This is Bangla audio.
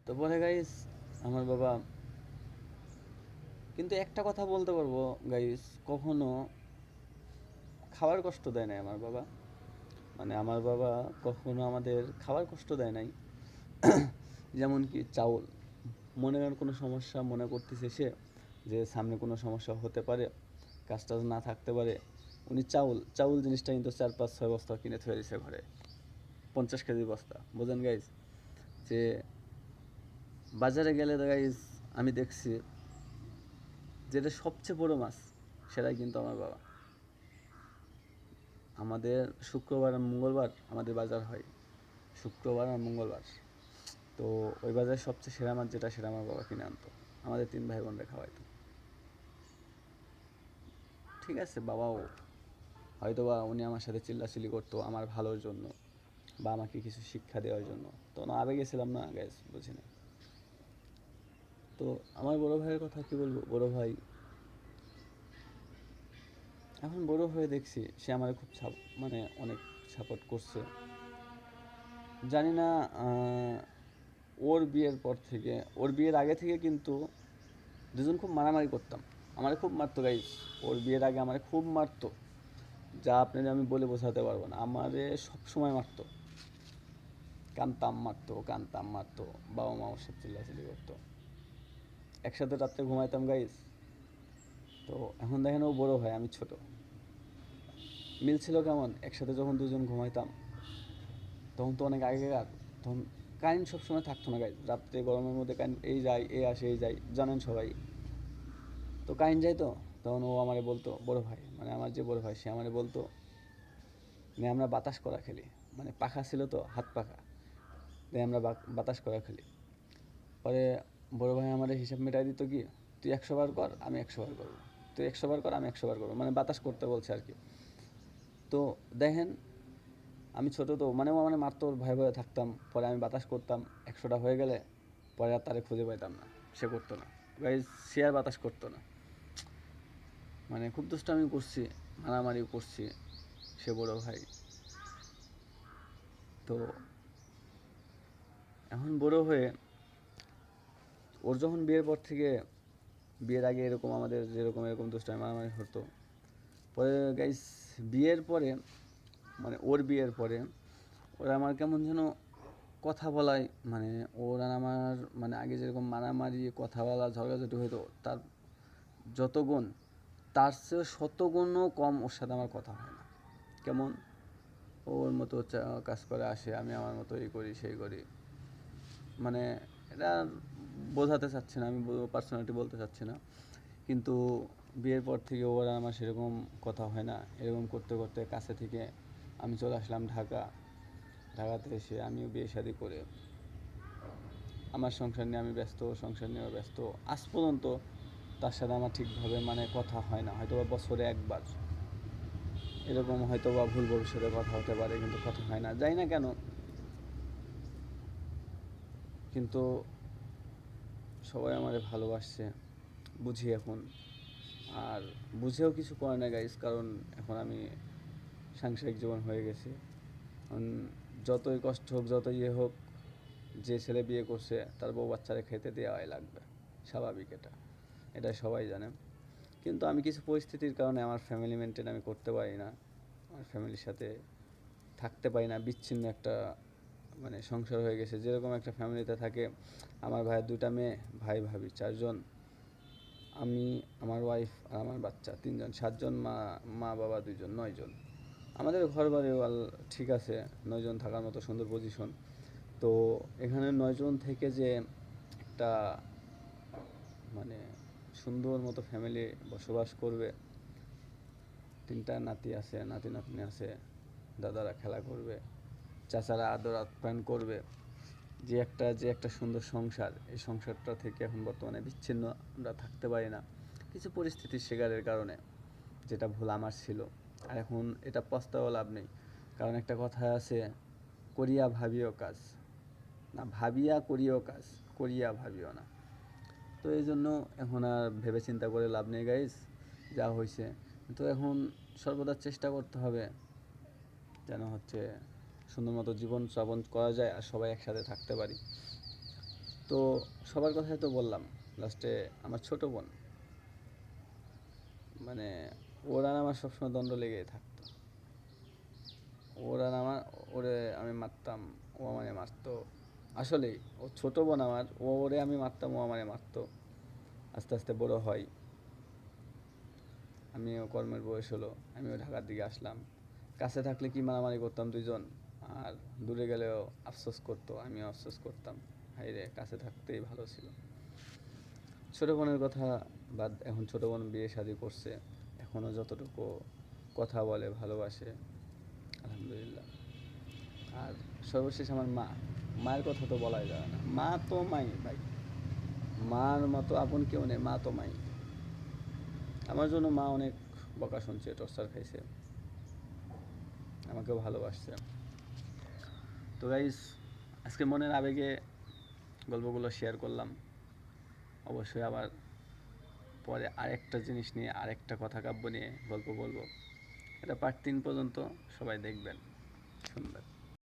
তো বলে গাইস আমার বাবা, কিন্তু একটা কথা বলতে পারবো গাইস, কখনো খাওয়ার কষ্ট দেয় নাই আমার বাবা। মানে আমার বাবা কখনো আমাদের খাওয়ার কষ্ট দেয় নাই। যেমন কি চাউল, মনে করেন কোনো সমস্যা মনে করতেছে সে, যে সামনে কোনো সমস্যা হতে পারে, কাজ টাজ না থাকতে পারে, উনি চাউল চাউল জিনিসটা কিন্তু 4 5 6 বস্তা কিনে থয়ে দিছে ঘরে, 50 কেজি বস্তা, বোঝেন গাইজ? যে বাজারে গেলে গাইজ আমি দেখছি যেটা সবচেয়ে বড় মাছ সেটাই কিন্তু আমার বাবা। আমাদের শুক্রবার আর মঙ্গলবার আমাদের বাজার হয়, শুক্রবার আর মঙ্গলবার। তো ওই বাজারে সবচেয়ে সেরা মাছ যেটা, সেটা আমার বাবা কিনে আনতো, আমাদের 3 ভাই বোনরা খাওয়াইতো। ঠিক আছে, বাবাও হয়তো বা উনি আমার সাথে চিল্লাচিল্লি করতো আমার ভালোর জন্য বা আমাকে কিছু শিক্ষা দেওয়ার জন্য। তো না, আবেগে ছিলাম না গ্যাস, বুঝি না। তো আমার বড় ভাইয়ের কথা কি বলবো, বড় ভাই এখন বড় হয়ে দেখছি সে আমার খুব মানে অনেক সাপোর্ট করছে। জানি না, ওর বিয়ের পর থেকে, ওর বিয়ের আগে থেকে কিন্তু দুজন খুব মারামারি করতাম, আমারে খুব মারতো গাইস। ওর বিয়ের আগে আমারে খুব মারতো, যা আপনাদের আমি বলে বোঝাতে পারবো না, আমারে সব সময় মারতো, কানতাম মারতো, কানতাম মারতো, বাবা মা ওর সাথে চিল্লাচিল্লি করতো, একসাথে রাত্রে ঘুমাইতাম গাইস। তো এখন দেখেন ও বড় ভাই, আমি ছোট, মিল ছিল কেমন, একসাথে যখন দুজন ঘুমাইতাম তখন তো অনেক আগেকার, তখন কারেন্ট সবসময় থাকতো না গাইজ, রাত্রে গরমের মধ্যে কারেন্ট এই যায় এই আসে এই যায়, জানেন সবাই। তো কারেন্ট যায়, তো তখন ও আমারে বলতো, বড় ভাই মানে আমার যে বড় ভাই সে আমারে বলতো, আমরা বাতাস করা খেলি, মানে পাখা ছিল তো, হাত পাখা, আমরা বাতাস করা খেলি। পরে বড় ভাই আমার হিসাব মেটাই দিত কি, তুই 100 বার কর আমি 100 বার করবো, তুই 100 বার কর আমি 100 বার করবো, মানে বাতাস করতে বলছে আর কি। তো দেখেন, আমি ছোট তো, মানে ও মানে মারতো, ওর ভয়ে ভয়ে থাকতাম, পরে আমি বাতাস করতাম, 100টা হয়ে গেলে পরে আর তারে খুঁজে পাইতাম না, সে করতো না গাইজ, সে আর বাতাস করতো না। মানে খুব দুষ্টামি করছি, মারামারিও করছি, সে বড় ভাই। তো এখন বড় হয়ে ওর যখন বিয়ের পর থেকে, বিয়ের আগে এরকম আমাদের যেরকম এরকম দুষ্টামি মারামারি হতো, পরে গাইজ বিয়ের পরে, মানে ওর বিয়ের পরে ওরা আমার কেমন যেন কথা বলায়, মানে ওরা আমার, মানে আগে যেরকম মারামারি কথা বলা ঝগড়াঝাটি হইতো, তার যত গুণ, তার চেয়ে শতগুণও কম ওর সাথে আমার কথা হয় না। কেমন, ওর মতো কাজ করে আসে, আমি আমার মতো এই করি সেই করি, মানে এটা বোঝাতে চাচ্ছি না, আমি পার্সোনালিটি বলতে চাচ্ছি না, কিন্তু বিয়ের পর থেকে ওরা আমার সেরকম কথা হয় না। এরকম করতে করতে কাছে থেকে আমি চলে আসলাম ঢাকা, ঢাকাতে এসে আমিও বিয়ে শাদি করে আমার সংসার নিয়ে আমি ব্যস্ত, সংসার নিয়েও ব্যস্ত। আজ পর্যন্ত তার সাথে আমার ঠিকভাবে মানে কথা হয় না, হয়তো বা বছরে একবার এরকম, হয়তো বা ভুল ভবিষ্যতে কথা হতে পারে, কিন্তু কথা হয় না, জানি না কেন। কিন্তু সবাই আমারে ভালোবাসছে, বুঝি এখন। আর বুঝেও কিছু করে না গাইস, কারণ এখন আমি সাংসারিক জীবন হয়ে গেছে। এখন যতই কষ্ট হোক, যতই ইয়ে হোক, যে ছেলে বিয়ে করছে তার বউ বাচ্চারা খেতে দেওয়াই লাগবে, স্বাভাবিক এটা, এটা সবাই জানে। কিন্তু আমি কিছু পরিস্থিতির কারণে আমার ফ্যামিলি মেনটেন আমি করতে পারি না, আমার ফ্যামিলির সাথে থাকতে পারি না, বিচ্ছিন্ন একটা মানে সংসার হয়ে গেছে। যেরকম একটা ফ্যামিলিতে থাকে, আমার ভাইয়ের 2টা মেয়ে, ভাই ভাবি 4জন, আমি, আমার ওয়াইফ আর আমার বাচ্চা 3জন, 7জন, মা, মা বাবা 2জন, 9জন। আমাদের ঘর বাড়ি ঠিক আছে, 9জন থাকার মতো সুন্দর পজিশন। তো এখানে 9জন থেকে যে একটা মানে সুন্দর মতো ফ্যামিলি বসবাস করবে, 3টা নাতি আছে, নাতি নাতনি আছে, দাদারা খেলা করবে, চাচারা আদর আপ্যায়ন করবে, যে একটা সুন্দর সংসার, এই সংসারটা থেকে এখন বর্তমানে বিচ্ছিন্ন, আমরা থাকতে পারি না কিছু পরিস্থিতির শিকারের কারণে, যেটা ভুল আমার ছিল। আর এখন এটা পস্তাও লাভ নেই, কারণ একটা কথা আছে, করিয়া ভাবিও কাজ, না ভাবিয়া করিও কাজ, করিয়া ভাবিও না। তো এই জন্য এখন আর ভেবে চিন্তা করে লাভ নেই গাইস, যা হয়েছে। তো এখন সর্বদা চেষ্টা করতে হবে যেন হচ্ছে সুন্দর মতো জীবন যাপন করা যায় আর সবাই একসাথে থাকতে পারি। তো সবার কথাই তো বললাম, লাস্টে আমার ছোট বোন, মানে ওর আর আমার সবসময় দ্বন্দ্ব লেগেই থাকতো। ওর আর আমার, ওরে আমি মারতাম, ও আমারে মারতো। আসলেই ও ছোট বোন আমার, ওরে আমি মারতাম, ও আমারে মারতো। আস্তে আস্তে বড় হয়, আমিও কর্মের বয়স হলো, আমিও ঢাকার দিকে আসলাম। কাছে থাকলে কি মারামারি করতাম দুইজন, আর দূরে গেলেও আফসোস করতো, আমিও আফসোস করতাম, হাই রে কাছে থাকতেই ভালো ছিল। ছোটো বোনের কথা বাদ, এখন ছোটো বোন বিয়ে শাদি করছে, এখনও যতটুকু কথা বলে, ভালোবাসে, আলহামদুলিল্লাহ। আর সর্বশেষ আমার মা, মায়ের কথা তো বলাই যাবে না, মা তো মাই ভাই, মার মতো আপন কেউ নেই, মা তো মাই। আমার জন্য মা অনেক বকা শুনছে, টর্চার খাইছে, আমাকেও ভালোবাসছে। তো গাইস, আজকে মনের আবেগে গল্পগুলো শেয়ার করলাম। অবশ্যই আবার পরে আরেকটা জিনিস নিয়ে, আরেকটা কথা কাব্য নিয়ে গল্প বলবো। এটা পার্ট 3 পর্যন্ত সবাই দেখবেন, শুনবেন।